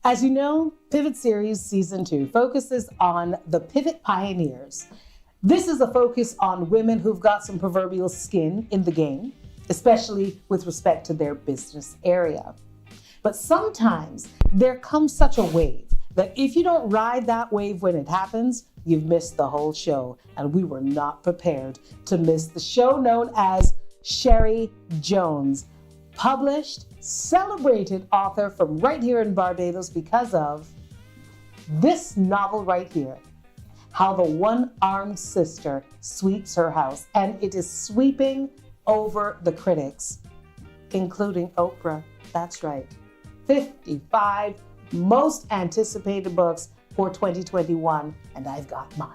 As you know, Pivot Series Season 2 focuses on the pivot pioneers. This is a focus on women who've got some proverbial skin in the game, especially with respect to their business area. But sometimes there comes such a wave that if you don't ride that wave when it happens, you've missed the whole show. And we were not prepared to miss the show known as Cherie Jones, published, celebrated author from right here in Barbados because of this novel right here, How the One-Armed Sister Sweeps Her House. And it is sweeping over the critics, including Oprah. That's right. 55 most anticipated books for 2021, and I've got mine.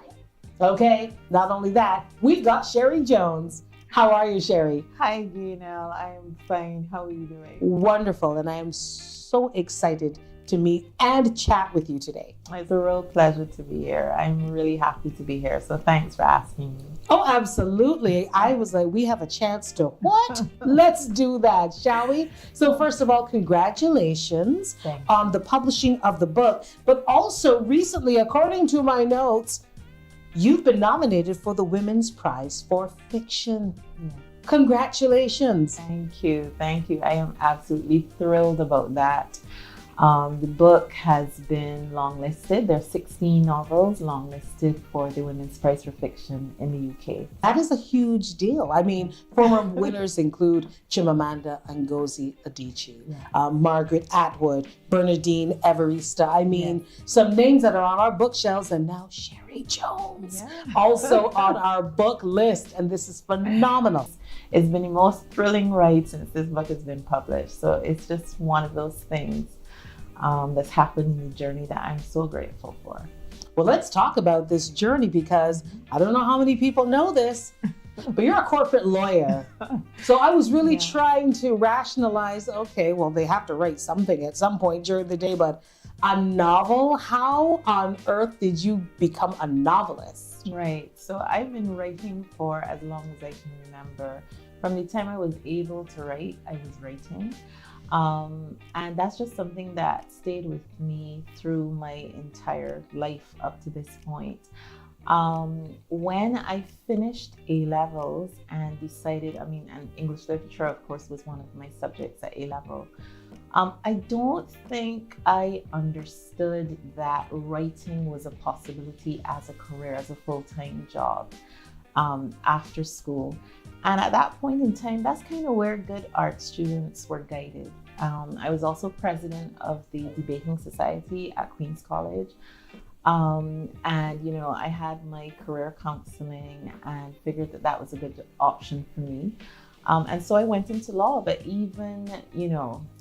Okay, not only that, we've got Cherie Jones. How are you, Cherie? Hi, Janelle. I am fine. How are you doing? Wonderful, and I am so excited to meet and chat with you today. It's a real pleasure to be here. I'm really happy to be here, so thanks for asking me. Oh, absolutely. I was like, we have a chance to what? Let's do that, shall we? So first of all, congratulations on the publishing of the book, but also recently, according to my notes, you've been nominated for the Women's Prize for Fiction. Yeah. Congratulations. Thank you. Thank you. I am absolutely thrilled about that. The book has been longlisted. There are 16 novels longlisted for the Women's Prize for Fiction in the UK. That is a huge deal. I mean, former winners include Chimamanda Ngozi Adichie, Margaret Atwood, Bernadine Evarista. I mean, some names that are on our bookshelves, and now Cherie Jones, also on our book list, and this is phenomenal. It's been the most thrilling ride since this book has been published. So it's just one of those things that's happened in the journey that I'm so grateful for. Well, let's talk about this journey because I don't know how many people know this, but you're a corporate lawyer. So I was really trying to rationalize, okay, well, they have to write something at some point during the day, but a novel? How on earth did you become a novelist? Right. So I've been writing for as long as I can remember. From the time I was able to write, I was writing. And that's just something that stayed with me through my entire life up to this point. When I finished A-levels and decided, and English literature, of course, was one of my subjects at A-level. I don't think I understood that writing was a possibility as a career, as a full-time job after school. And at that point in time, that's kind of where good art students were guided. I was also president of the Debating Society at Queen's College. And, I had my career counseling and figured that that was a good option for me. And so I went into law, but even,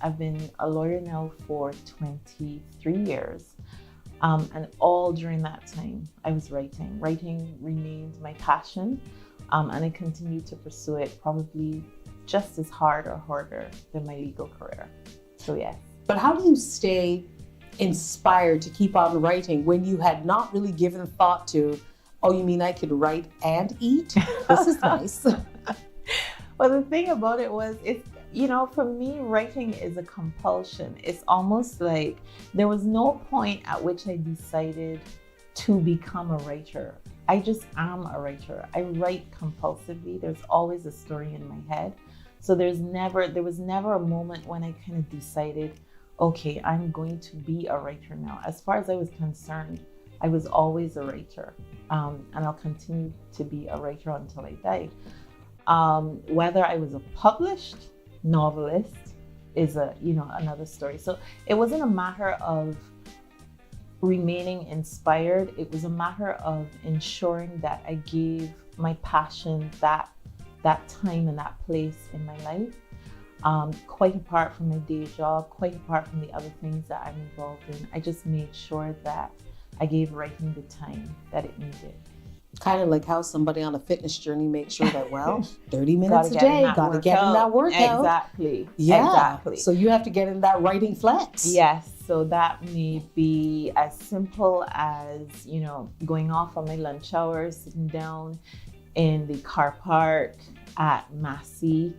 I've been a lawyer now for 23 years. And all during that time, I was writing. Writing remained my passion. And I continued to pursue it probably just as hard or harder than my legal career. So yes. But how do you stay inspired to keep on writing when you had not really given thought to, oh, you mean I could write and eat? This is nice. Well, the thing about it was, for me, writing is a compulsion. It's almost like there was no point at which I decided to become a writer. I just am a writer. I write compulsively. There's always a story in my head. So there was never a moment when I kind of decided, okay, I'm going to be a writer now. As far as I was concerned, I was always a writer. And I'll continue to be a writer until I die. Whether I was a published novelist is another story. So it wasn't a matter of remaining inspired. It was a matter of ensuring that I gave my passion that time and that place in my life, quite apart from my day job, quite apart from the other things that I'm involved in. I just made sure that I gave writing the time that it needed. Kind of like how somebody on a fitness journey makes sure that, 30 minutes a day, gotta get in that workout. Exactly. Yeah. Exactly. So you have to get in that writing flex. Yes. So that may be as simple as, going off on my lunch hour, sitting down in the car park at Massey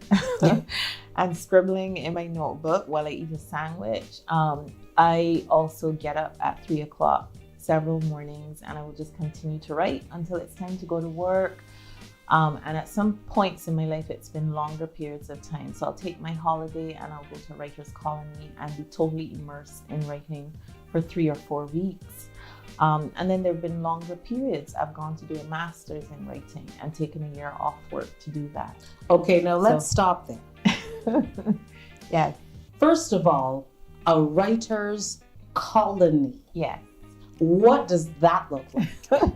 and scribbling in my notebook while I eat a sandwich. I also get up at 3 o'clock several mornings, and I will just continue to write until it's time to go to work. And at some points in my life, it's been longer periods of time. So I'll take my holiday and I'll go to Writers Colony and be totally immersed in writing for 3 or 4 weeks. And then there have been longer periods. I've gone to do a master's in writing and taken a year off work to do that. Okay, now let's stop there. Yes. First of all, a writer's colony. Yes. What does that look like?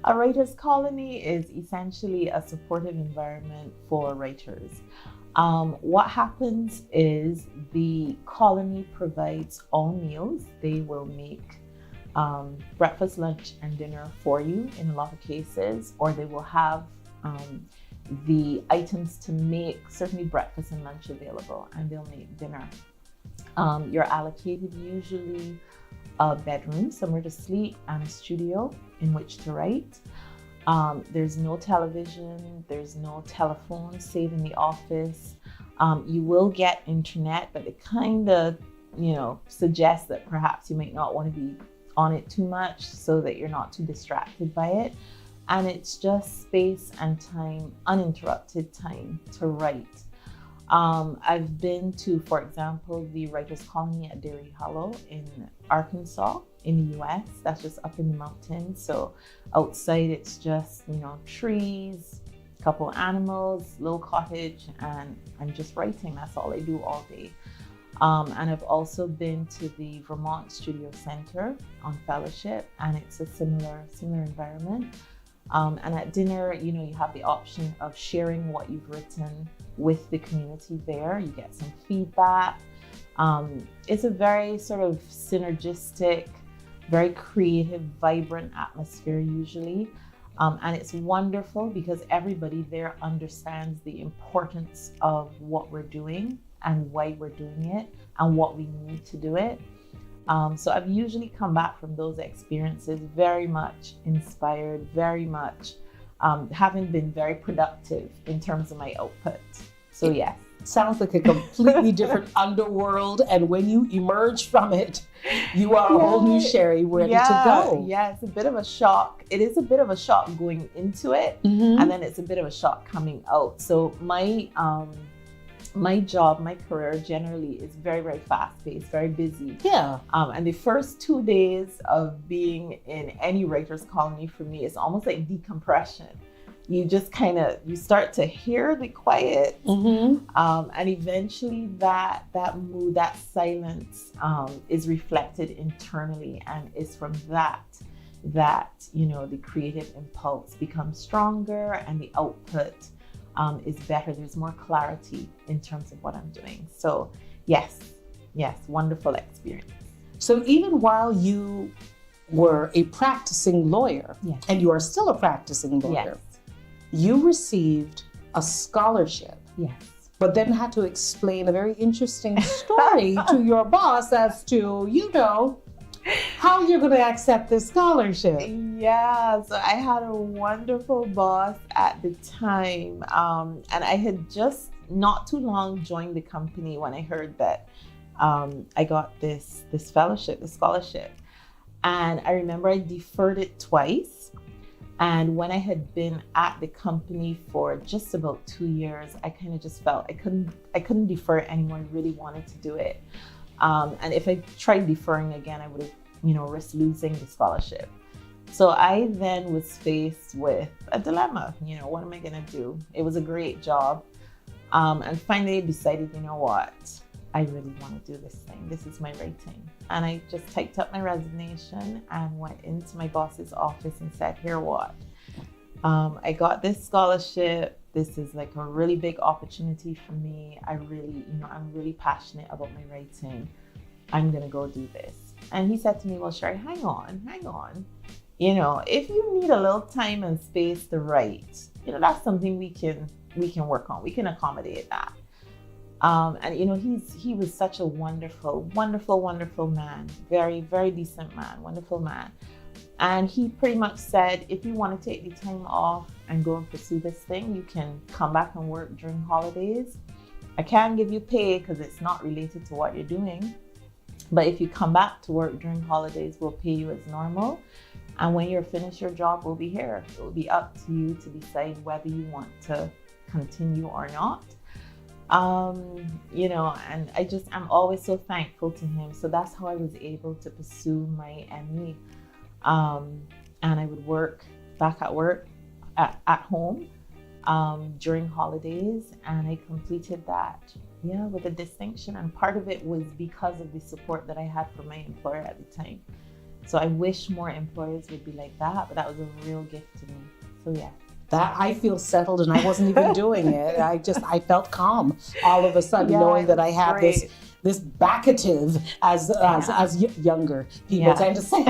A writers' colony is essentially a supportive environment for writers. What happens is the colony provides all meals. They will make breakfast, lunch, and dinner for you in a lot of cases, or they will have the items to make certainly breakfast and lunch available, and they'll make dinner. You're allocated usually a bedroom, somewhere to sleep, and a studio in which to write. There's no television, there's no telephone, save in the office. You will get internet, but it kind of, suggests that perhaps you might not want to be on it too much so that you're not too distracted by it. And it's just space and time, uninterrupted time to write. I've been to, for example, the Writers Colony at Dairy Hollow in Arkansas in the US. That's just up in the mountains. So outside it's just, trees, a couple animals, little cottage, and I'm just writing. That's all I do all day. And I've also been to the Vermont Studio Center on Fellowship, and it's a similar environment. And at dinner, you have the option of sharing what you've written with the community there. You get some feedback. It's a very sort of synergistic, very creative, vibrant atmosphere usually. And it's wonderful because everybody there understands the importance of what we're doing and why we're doing it and what we need to do it. So I've usually come back from those experiences very much inspired, very much having been very productive in terms of my output. So yes. Sounds like a completely different underworld, and when you emerge from it, you are a whole new Cherie ready to go. Yeah, it's a bit of a shock. It is a bit of a shock going into it, and then it's a bit of a shock coming out. So my job, my career generally is very, very fast-paced, very busy. Yeah. And the first 2 days of being in any writer's colony for me is almost like decompression. You just you start to hear the quiet, and eventually that mood, that silence is reflected internally, and it's from that the creative impulse becomes stronger and the output is better. There's more clarity in terms of what I'm doing. So yes, wonderful experience. So even while you were a practicing lawyer, and you are still a practicing lawyer, you received a scholarship, but then had to explain a very interesting story to your boss as to, how you're going to accept this scholarship. Yeah, so I had a wonderful boss at the time, and I had just not too long joined the company when I heard that I got this fellowship, this scholarship. And I remember I deferred it twice. And when I had been at the company for just about 2 years, I kind of just felt I couldn't defer it anymore. I really wanted to do it. And if I tried deferring again, I would have, risked losing the scholarship. So I then was faced with a dilemma. What am I going to do? It was a great job. And finally I decided, what? I really want to do this thing. This is my writing. And I just typed up my resignation and went into my boss's office and said, here what? I got this scholarship. This is like a really big opportunity for me. I'm really passionate about my writing. I'm going to go do this. And he said to me, well, Cherie, hang on. If you need a little time and space to write, that's something we can work on. We can accommodate that. And he was such a wonderful man, very, very decent man, wonderful man. And he pretty much said, if you want to take the time off and go and pursue this thing, you can come back and work during holidays. I can't give you pay because it's not related to what you're doing. But if you come back to work during holidays, we'll pay you as normal. And when you're finished your job, we'll be here. It will be up to you to decide whether you want to continue or not. And I'm always so thankful to him. So that's how I was able to pursue my ME. And I would work back at work at home during holidays, and I completed that with a distinction. And part of it was because of the support that I had from my employer at the time. So I wish more employers would be like that, but that was a real gift to me. So yeah. That I feel settled, and I wasn't even doing it. I felt calm all of a sudden, knowing that I have this backative as younger people tend to say.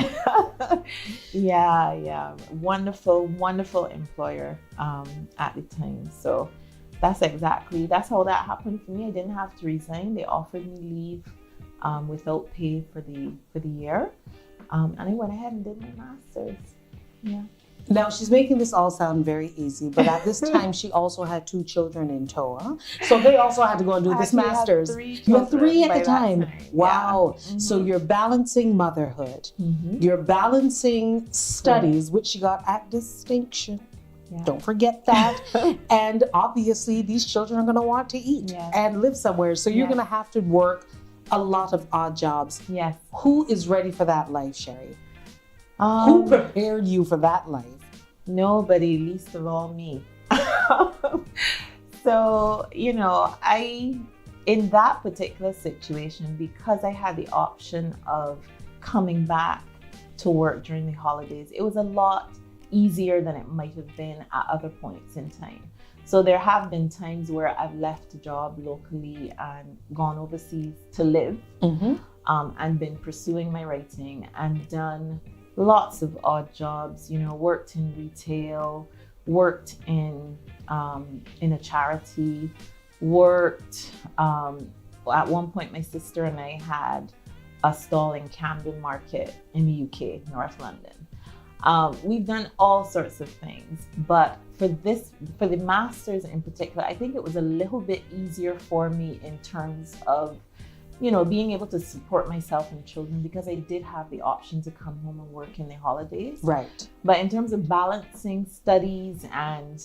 Wonderful employer at the time. So that's how that happened for me. I didn't have to resign. They offered me leave without pay for the year, and I went ahead and did my master's. Yeah. Now, she's making this all sound very easy, but at this time, she also had 2 children in tow. Huh? So they also had to go and do this master's. You had 3 at the time. Wow. Yeah. Mm-hmm. So you're balancing motherhood. Mm-hmm. You're balancing studies, which she got at distinction. Yeah. Don't forget that. And obviously, these children are going to want to eat and live somewhere. So you're going to have to work a lot of odd jobs. Yes. Who is ready for that life, Cherie? Who prepared you for that life? Nobody, least of all me. So, in that particular situation, because I had the option of coming back to work during the holidays, it was a lot easier than it might have been at other points in time. So there have been times where I've left a job locally and gone overseas to live, and been pursuing my writing and done lots of odd jobs, worked in retail, worked in a charity, worked, at one point my sister and I had a stall in Camden Market in the UK, North London. We've done all sorts of things, but for the master's in particular, I think it was a little bit easier for me in terms of being able to support myself and children, because I did have the option to come home and work in the holidays. Right. But in terms of balancing studies and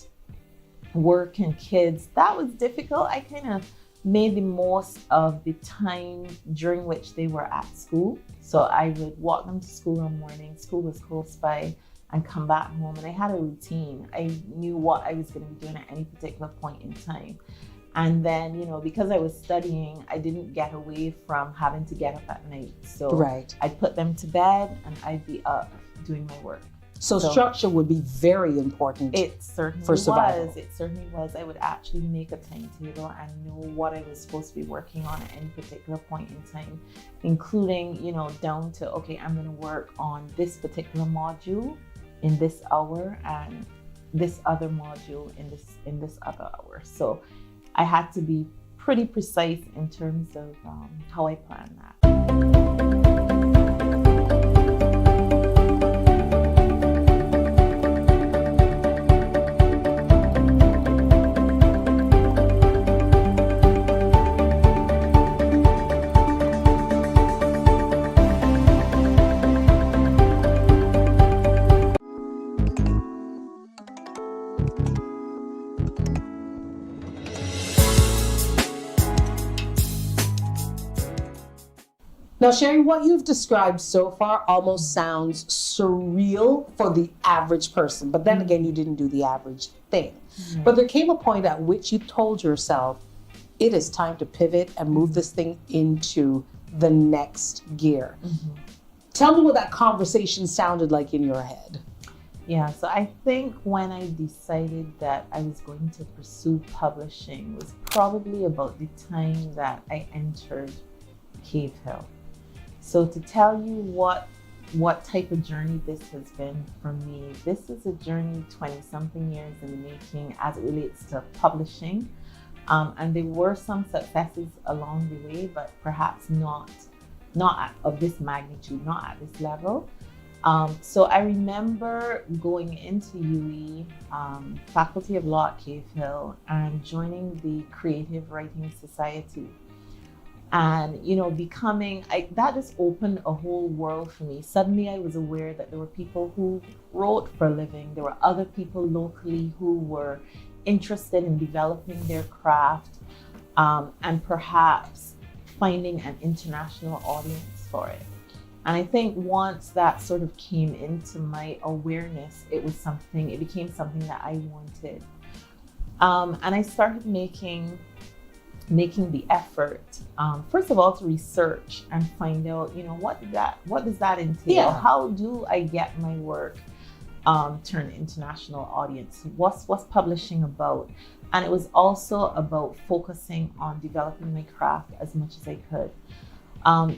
work and kids, that was difficult. I kind of made the most of the time during which they were at school. So I would walk them to school in the morning. School was close by, and come back home. And I had a routine. I knew what I was going to be doing at any particular point in time. And then, because I was studying, I didn't get away from having to get up at night. So I'd put them to bed and I'd be up doing my work. So structure would be very important. It certainly for survival. was. It certainly was. I would actually make a timetable and know what I was supposed to be working on at any particular point in time, including, down to, okay, I'm going to work on this particular module in this hour and this other module in this other hour. So I had to be pretty precise in terms of how I planned that. Now, Cherie, what you've described so far almost sounds surreal for the average person. But then again, you didn't do the average thing. Mm-hmm. But there came a point at which you told yourself, it is time to pivot and move this thing into the next gear. Mm-hmm. Tell me what that conversation sounded like in your head. Yeah, so I think when I decided that I was going to pursue publishing was probably about the time that I entered Cave Hill. So to tell you what type of journey this has been for me, this is a journey 20-something years in the making as it relates to publishing. And there were some successes along the way, but perhaps not of this magnitude, not at this level. So I remember going into UE, Faculty of Law at Cave Hill, and joining the Creative Writing Society. And, you know, that just opened a whole world for me. Suddenly I was aware that there were people who wrote for a living. There were other people locally who were interested in developing their craft, and perhaps finding an international audience for it. And I think once that sort of came into my awareness, it became something that I wanted. And I started making the effort, first of all, to research and find out, you know, what does that entail? Yeah. How do I get my work to an international audience? What's publishing about? And it was also about focusing on developing my craft as much as I could.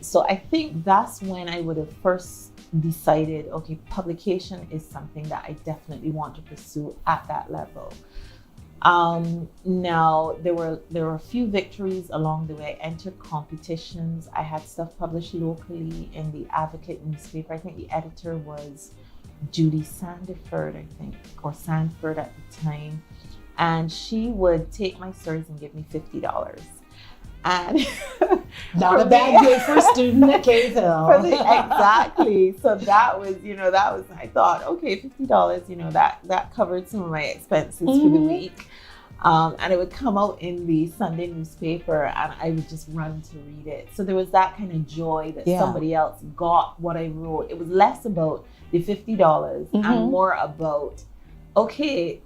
So I think that's when I would have first decided, okay, publication is something that I definitely want to pursue at that level. Now there were a few victories along the way. I entered competitions. I had stuff published locally in the Advocate newspaper. I think the editor was Judy Sandiford, or Sanford at the time. And she would take my stories and give me $50. And not a bad deal for a student at Cave Hill. Exactly. So that was, I thought, okay, $50, that covered some of my expenses for the week. And it would come out in the Sunday newspaper and I would just run to read it. So there was that kind of joy that somebody else got what I wrote. It was less about the $50 and more about, okay,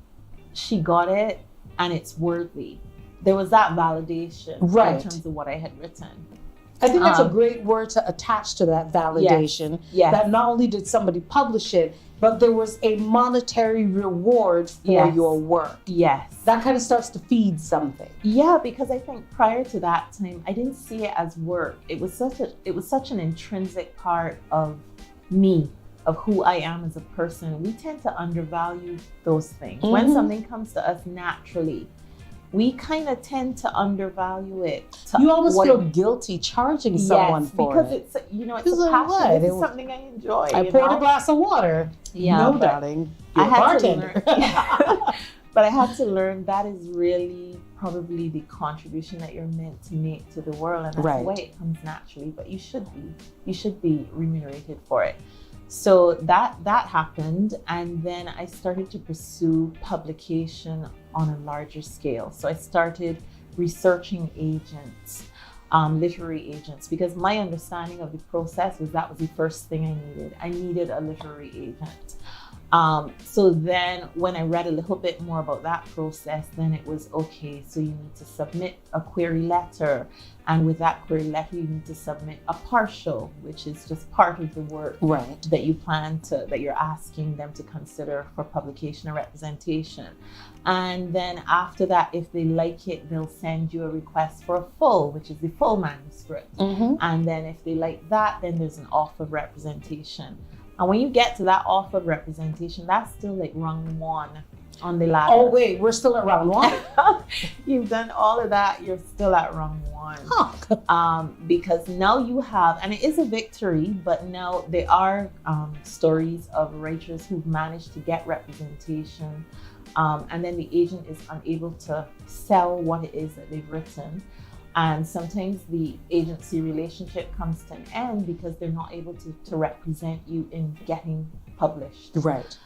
she got it and it's worthy. There was that validation in terms of what I had written. I think that's a great word to attach to that validation. Yes. That not only did somebody publish it, but there was a monetary reward for your work. Yes. That kind of starts to feed something. Yeah, because I think prior to that time, I didn't see it as work. It was such an intrinsic part of me, of who I am as a person. We tend to undervalue those things. When something comes to us naturally, we kind of tend to undervalue it. You almost feel guilty charging someone for it. Because it's a passion. It's something I enjoy. I poured a glass of water. Yeah, no, darling, you're a bartender. But I had to learn that is really probably the contribution that you're meant to make to the world. And that's the way it comes naturally. But you should be remunerated for it. So that happened, and then I started to pursue publication on a larger scale. So I started researching agents, literary agents, because my understanding of the process was that was the first thing I needed. I needed a literary agent. So then when I read a little bit more about that process, then it was okay, so you need to submit a query letter. And with that query letter, you need to submit a partial, which is just part of the work that you that you're asking them to consider for publication or representation. And then after that, if they like it, they'll send you a request for a full, which is the full manuscript. And then if they like that, then there's an offer of representation. And when you get to that offer of representation, that's still like rung one on the ladder. Oh, wait, we're still at round one? You've done all of that, you're still at rung one. Because now you have, and it is a victory, but now there are stories of writers who've managed to get representation, and then the agent is unable to sell what it is that they've written. And sometimes the agency relationship comes to an end because they're not able to represent you in getting published. Right.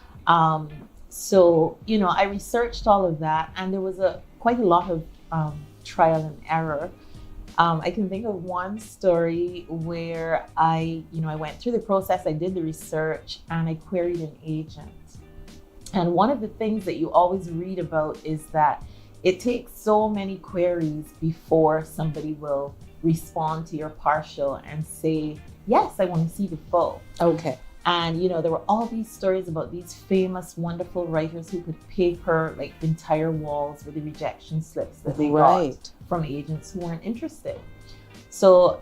So, I researched all of that, and there was quite a lot of trial and error. I can think of one story where I went through the process, I did the research, and I queried an agent. And one of the things that you always read about is that it takes so many queries before somebody will respond to your partial and say, yes, I want to see the full. Okay. And, there were all these stories about these famous, wonderful writers who could paper like entire walls with the rejection slips that they got from agents who weren't interested. So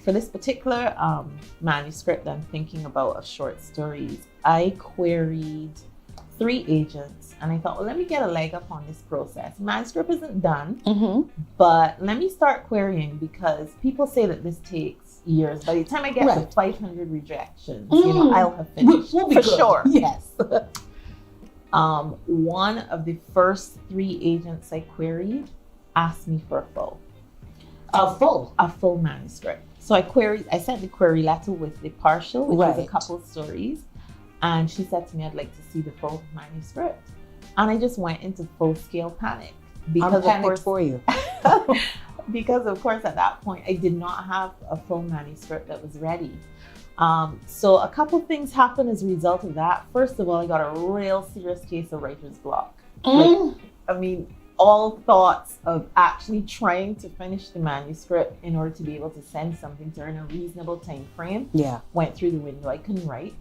for this particular manuscript I'm thinking about of short stories, I queried 3 agents, and I thought, well, let me get a leg up on this process. Manuscript isn't done, but let me start querying, because people say that this takes years. By the time I get to 500 rejections, I'll have finished we'll be for good. sure. Yes. One of the first 3 agents I queried asked me for a full. A full. manuscript. So I sent the query letter with the partial, which was a couple of stories. And she said to me, I'd like to see the full manuscript. And I just went into full-scale panic. I'm panicked for you. Because of course, at that point, I did not have a full manuscript that was ready. So a couple things happened as a result of that. First of all, I got a real serious case of writer's block. All thoughts of actually trying to finish the manuscript in order to be able to send something to her in a reasonable time frame went through the window. I couldn't write.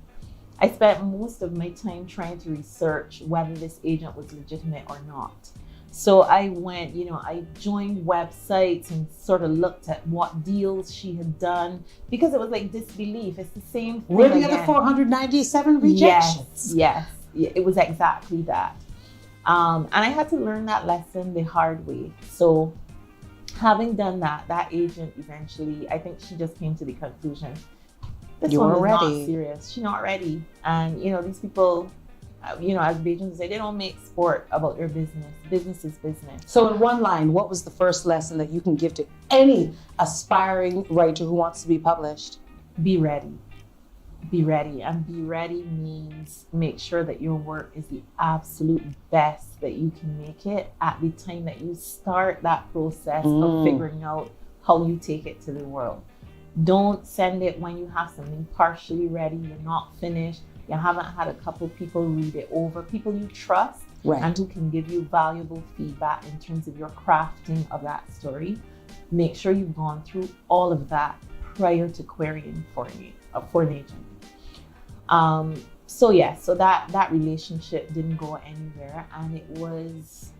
I spent most of my time trying to research whether this agent was legitimate or not. So I went, I joined websites and sort of looked at what deals she had done, because it was like disbelief. It's the same thing. Where are the other 497 rejections? Yes, it was exactly that. And I had to learn that lesson the hard way. So having done that, that agent eventually, I think she just came to the conclusion, this one is not serious. She's not ready. And, these people, as agents say, they don't make sport about their business. Business is business. So in one line, what was the first lesson that you can give to any aspiring writer who wants to be published? Be ready. Be ready. And be ready means make sure that your work is the absolute best that you can make it at the time that you start that process of figuring out how you take it to the world. Don't send it when you have something partially ready, you're not finished, you haven't had a couple people read it over, people you trust and who can give you valuable feedback in terms of your crafting of that story. Make sure you've gone through all of that prior to querying for an agent. So that relationship didn't go anywhere, and it was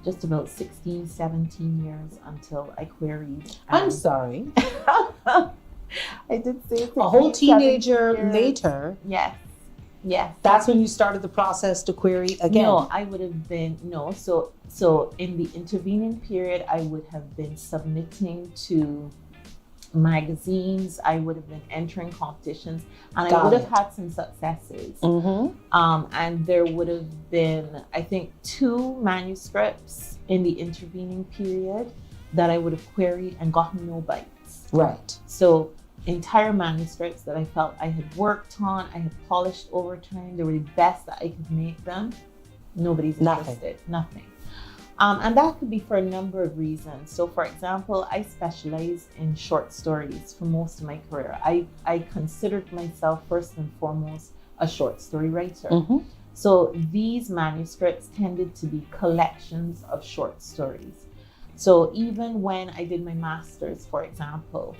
just about 16, 17 years until I queried. I'm sorry. I did say 16, a whole teenager later. Yes. That's when you started the process to query again. No, I would have been, So in the intervening period, I would have been submitting to magazines, I would have been entering competitions, and I would have had some successes. And there would have been, I think, 2 manuscripts in the intervening period that I would have queried and gotten no bites. Right. So entire manuscripts that I felt I had worked on, I had polished over time, they were the best that I could make them. Nobody's interested. Nothing. And that could be for a number of reasons. So for example, I specialized in short stories for most of my career. I considered myself first and foremost a short story writer. So these manuscripts tended to be collections of short stories. So even when I did my master's, for example,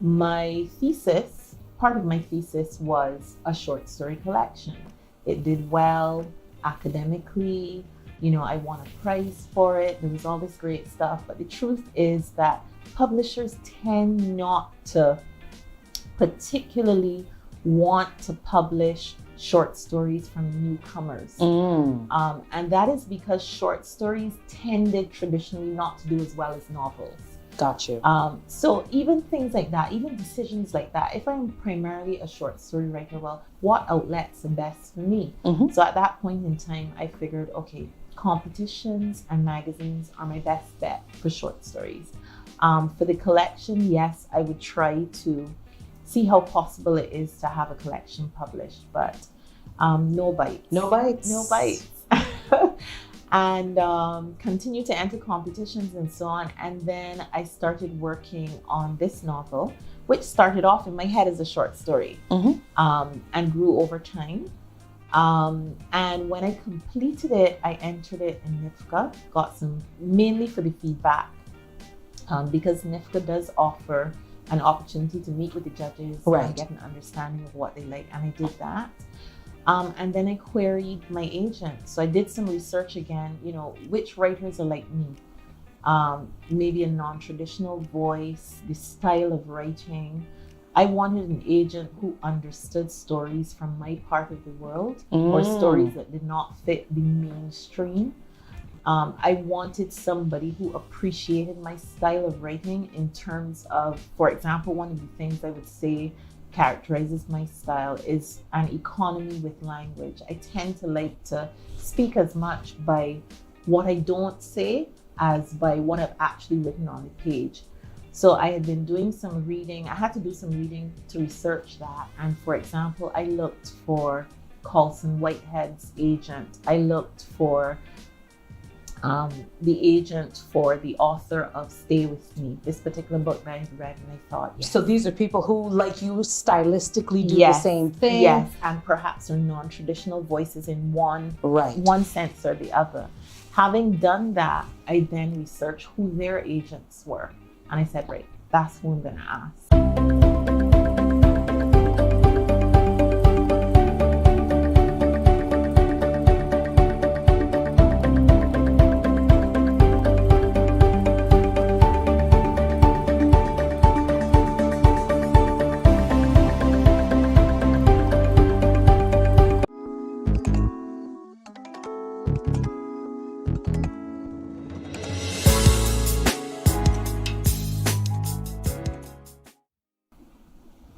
part of my thesis was a short story collection. It did well academically. I won a prize for it. There was all this great stuff. But the truth is that publishers tend not to particularly want to publish short stories from newcomers. And that is because short stories tended traditionally not to do as well as novels. Got you. So even things like that, even decisions like that, if I'm primarily a short story writer, well, what outlets are best for me? So at that point in time, I figured, okay, competitions and magazines are my best bet for short stories. For the collection, yes, I would try to see how possible it is to have a collection published, but no bites. No bites. No bites. And continue to enter competitions and so on. And then I started working on this novel, which started off in my head as a short story and grew over time. And when I completed it, I entered it in NIFCA, got some, mainly for the feedback, because NIFCA does offer an opportunity to meet with the judges and get an understanding of what they like, and I did that. And then I queried my agent. So I did some research again, which writers are like me. Maybe a non-traditional voice, the style of writing. I wanted an agent who understood stories from my part of the world or stories that did not fit the mainstream. I wanted somebody who appreciated my style of writing in terms of, for example, one of the things I would say characterizes my style is an economy with language. I tend to like to speak as much by what I don't say as by what I've actually written on the page. So I had been doing some reading. I had to do some reading to research that. And for example, I looked for Colson Whitehead's agent. I looked for the agent for the author of Stay With Me, this particular book that I had read, and I thought, yes. So these are people who, like you, stylistically do the same thing. Yes, and perhaps are non-traditional voices in one sense or the other. Having done that, I then researched who their agents were. And I said, right, that's who I'm going to ask.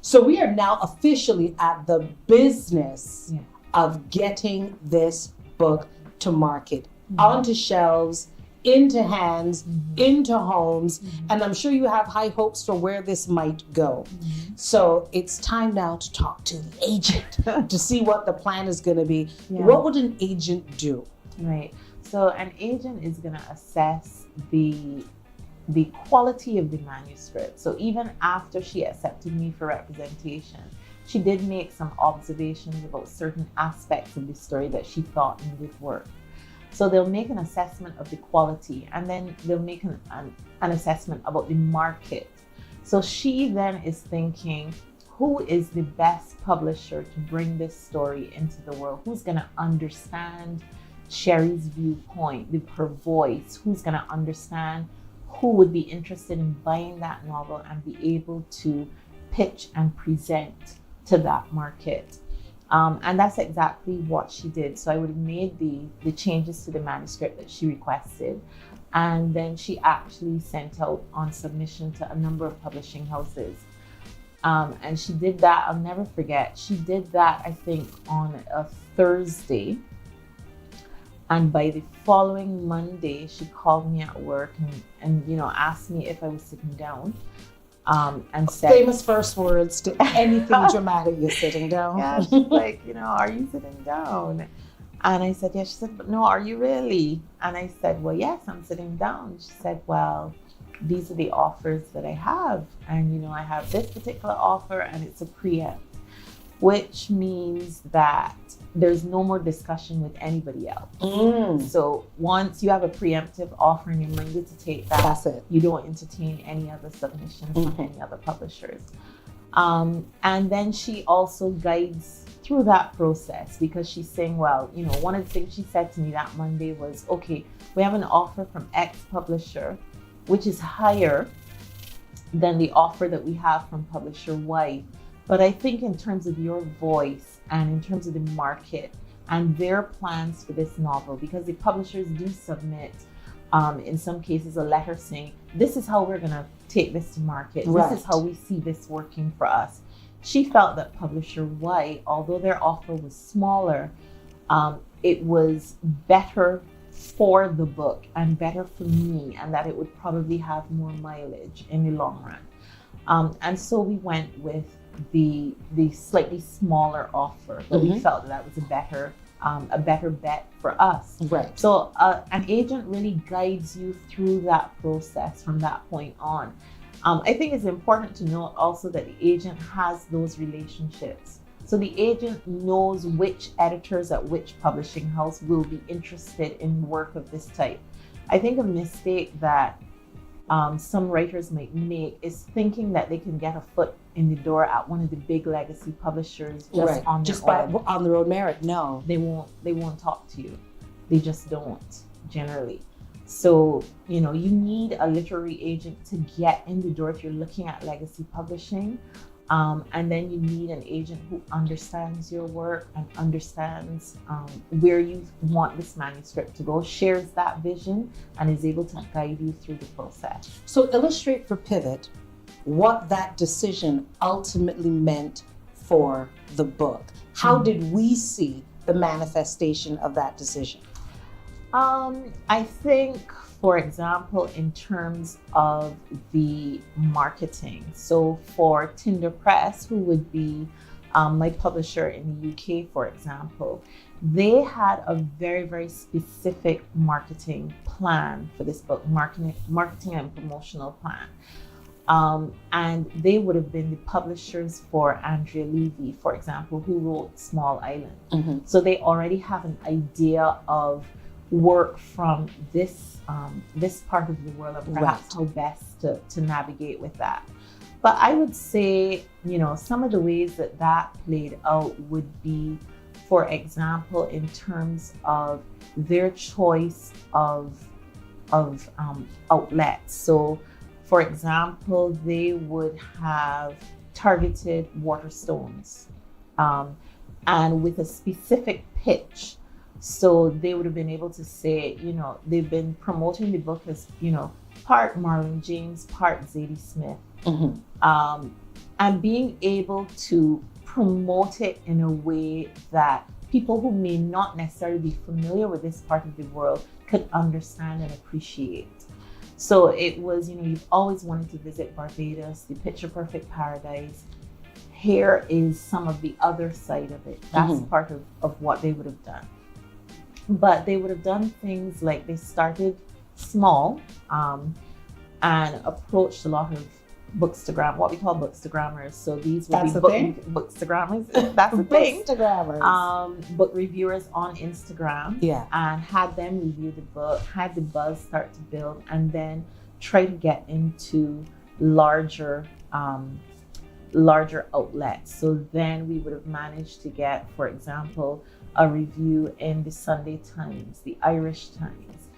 So we are now officially at the business of getting this book to market, onto shelves, into hands, into homes, and I'm sure you have high hopes for where this might go. So it's time now to talk to the agent to see what the plan is going to be. What would an agent do? Right. So an agent is going to assess the quality of the manuscript. So even after she accepted me for representation, she did make some observations about certain aspects of the story that she thought needed work. So they'll make an assessment of the quality, and then they'll make an assessment about the market. So she then is thinking, who is the best publisher to bring this story into the world? Who's going to understand Cherie's viewpoint, her voice? Who's going to understand who would be interested in buying that novel and be able to pitch and present to that market? And that's exactly what she did. So I would have made the changes to the manuscript that she requested. And then she actually sent out on submission to a number of publishing houses. And she did that, I'll never forget. She did that, I think, on a Thursday. And by the following Monday, she called me at work and asked me if I was sitting down. And said, famous first words to anything dramatic, you're sitting down. Yeah, she's like, are you sitting down? And I said, yes. She said, but no, are you really? And I said, well, yes, I'm sitting down. She said, well, these are the offers that I have. And, I have this particular offer and it's a preempt, which means that there's no more discussion with anybody else. So once you have a preemptive offer and you're minded to take that, that's it. You don't entertain any other submissions from any other publishers. And then she also guides through that process, because she's saying, well, one of the things she said to me that Monday was, okay, we have an offer from X publisher, which is higher than the offer that we have from publisher Y. But I think in terms of your voice and in terms of the market and their plans for this novel, because the publishers do submit, in some cases, a letter saying, this is how we're going to take this to market. This is how we see this working for us. She felt that publisher Y, although their offer was smaller, it was better for the book and better for me, and that it would probably have more mileage in the long run. And so we went with the slightly smaller offer, but we felt that was a better bet for us. Right. So an agent really guides you through that process from that point on. I think it's important to note also that the agent has those relationships. So the agent knows which editors at which publishing house will be interested in work of this type. I think a mistake that some writers might make is thinking that they can get a foot in the door at one of the big legacy publishers just on their own merit. No, they won't talk to you. They just don't generally. So you need a literary agent to get in the door if you're looking at legacy publishing, and then you need an agent who understands your work and understands where you want this manuscript to go, shares that vision, and is able to guide you through the process. So illustrate for Pivot what that decision ultimately meant for the book. How did we see the manifestation of that decision? I think, for example, in terms of the marketing, so for Tinder Press, who would be my publisher in the UK, for example, they had a very, very specific marketing plan for this book, marketing and promotional plan. And they would have been the publishers for Andrea Levy, for example, who wrote Small Island. Mm-hmm. So they already have an idea of work from this part of the world, and perhaps how best to navigate with that. But I would say, some of the ways that played out would be, for example, in terms of their choice of outlets. So, for example, they would have targeted Waterstones, and with a specific pitch. So they would have been able to say, they've been promoting the book as, part Marlon James, part Zadie Smith. Mm-hmm. And being able to promote it in a way that people who may not necessarily be familiar with this part of the world could understand and appreciate. So it was, you've always wanted to visit Barbados, the picture perfect paradise. Here is some of the other side of it. That's Mm-hmm. part of what they would have done. But they would have done things like they started small and approached a lot of bookstagram, what we call bookstagrammers. So these would That's be bookstagrammers. That's the thing. Bookstagrammers. Book reviewers on Instagram. Yeah. And had them review the book, had the buzz start to build, and then try to get into larger outlets. So then we would have managed to get, for example, a review in the Sunday Times, the Irish Times,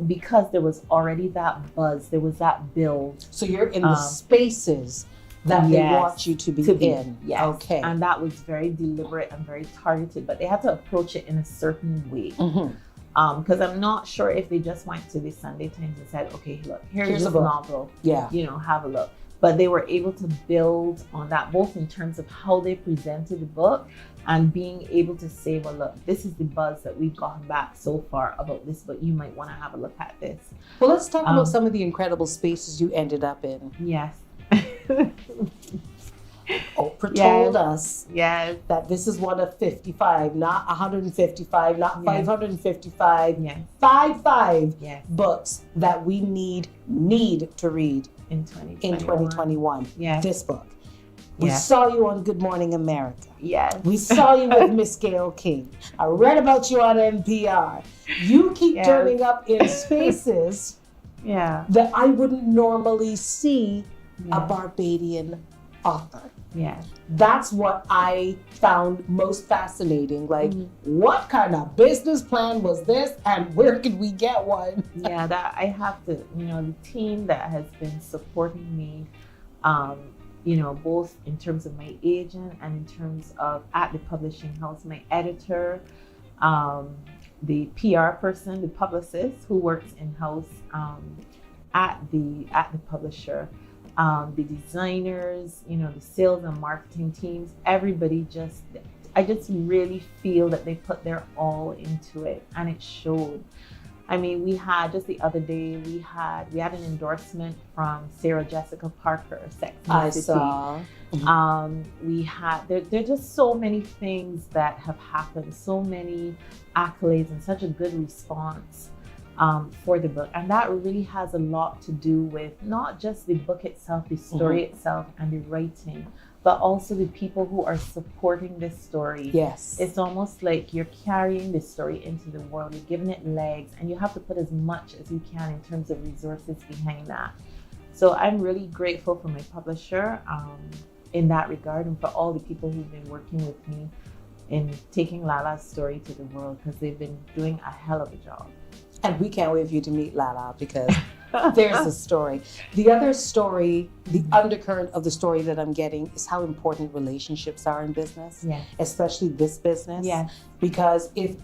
because there was already that buzz, there was that build. So you're in the spaces that they want you to be in. Yes. Okay. And that was very deliberate and very targeted, but they had to approach it in a certain way. Mm-hmm. Because I'm not sure if they just went to the Sunday Times and said, okay, look, here's a this book. novel. Yeah. Have a look. But they were able to build on that, both in terms of how they presented the book and being able to say, well, look, this is the buzz that we've gotten back so far about this book. You might want to have a look at this. Well, let's talk about some of the incredible spaces you ended up in. Yes. Oprah told us yes. that this is one of 55, not 155, not 555, yes. 55 Yes. books that we need to read in 2021. Yes. This book. We saw you on Good Morning America. Yes. We saw you with Miss Gayle King. I read about you on NPR. You keep turning up in spaces that I wouldn't normally see a Barbadian author. Yeah. That's what I found most fascinating. Like, what kind of business plan was this, and where could we get one? That I have to, the team that has been supporting me, both in terms of my agent and in terms of at the publishing house, my editor, the PR person, the publicist who works in-house at the publisher. The designers, the sales and marketing teams, everybody I just really feel that they put their all into it, and it showed. I mean, we had just the other day, we had an endorsement from Sarah Jessica Parker, Sex and the City. I saw. We had, there are just so many things that have happened, so many accolades and such a good response for the book. And that really has a lot to do with not just the book itself, the story itself and the writing, but also the people who are supporting this story. Yes. It's almost like you're carrying this story into the world, you're giving it legs, and you have to put as much as you can in terms of resources behind that. So I'm really grateful for my publisher in that regard, and for all the people who've been working with me in taking Lala's story to the world, because they've been doing a hell of a job. And we can't wait for you to meet Lala, because There's a story. The other story, the undercurrent of the story that I'm getting is how important relationships are in business, Yes. especially this business. Yes. Because if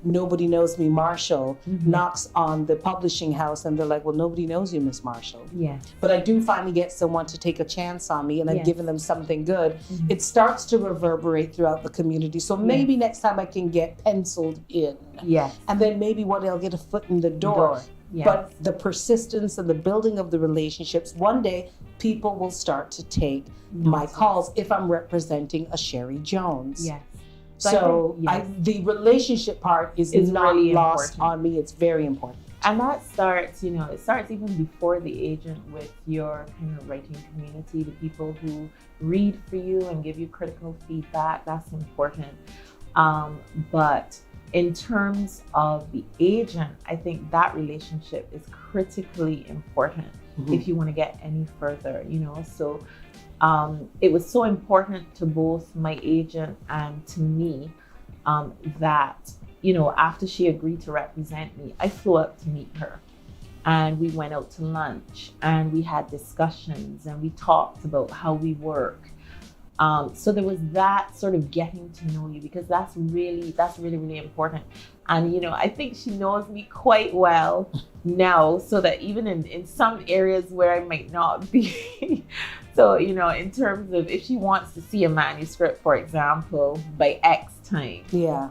nobody knows me, Marshall, knocks on the publishing house and they're like, well, nobody knows you, Miss Marshall. Yes. But I do finally get someone to take a chance on me and I've Yes. given them something good. It starts to reverberate throughout the community. So maybe next time I can get penciled in. Yes. And then maybe one day I'll get a foot in the door. Yes. But the persistence and the building of the relationships, one day people will start to take my calls if I'm representing a Cherie Jones. Yes. So I think, the relationship part is not really lost important. on me. It's very important. And that starts, it starts even before the agent with your kind of writing community, the people who read for you and give you critical feedback. That's important. But in terms of the agent, I think that relationship is critically important if you want to get any further, So it was so important to both my agent and to me that, after she agreed to represent me, I flew up to meet her. And we went out to lunch and we had discussions and we talked about how we work. So there was that sort of getting to know you, because that's really, really important. And, I think she knows me quite well now, so that even in some areas where I might not be. So, in terms of if she wants to see a manuscript, for example, by X time. Yeah.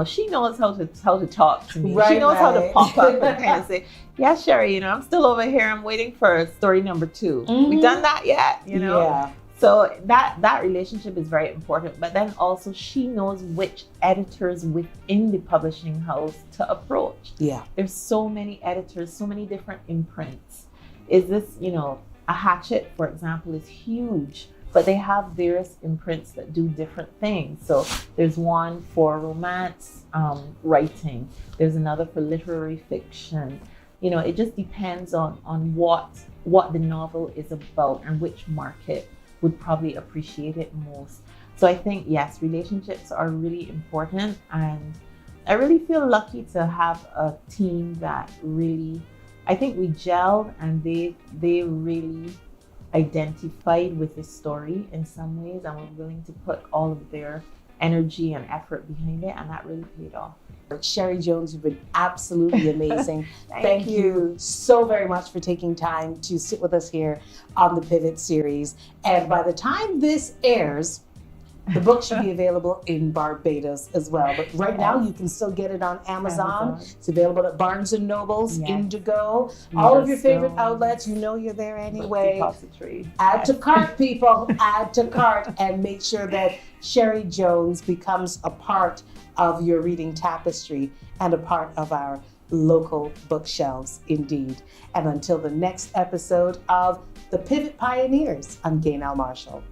She knows how to talk to me. Right, she knows how to right. pop up and kind of say, yeah, Cherie, I'm still over here. I'm waiting for story number 2. We done that yet, Yeah. So that relationship is very important. But then also she knows which editors within the publishing house to approach. Yeah. There's so many editors, so many different imprints. Is this, a Hatchet, for example, is huge, but they have various imprints that do different things. So there's one for romance writing. There's another for literary fiction. It just depends on what the novel is about and which market would probably appreciate it most. So I think, yes, relationships are really important. And I really feel lucky to have a team that really, I think we gelled and they really identified with the story in some ways and were willing to put all of their energy and effort behind it. And that really paid off. Cherie Jones, you've been absolutely amazing. Thank you so very much for taking time to sit with us here on the Pivot series. And by the time this airs, the book should be available in Barbados as well. But right now, you can still get it on Amazon. It's available at Barnes & Noble's, Indigo, all of your favorite outlets. You're there anyway. Depository. Add to cart, people. Add to cart, and make sure that Cherie Jones becomes a part of your reading tapestry and a part of our local bookshelves, indeed. And until the next episode of The Pivot Pioneers, I'm Gaynell Marshall.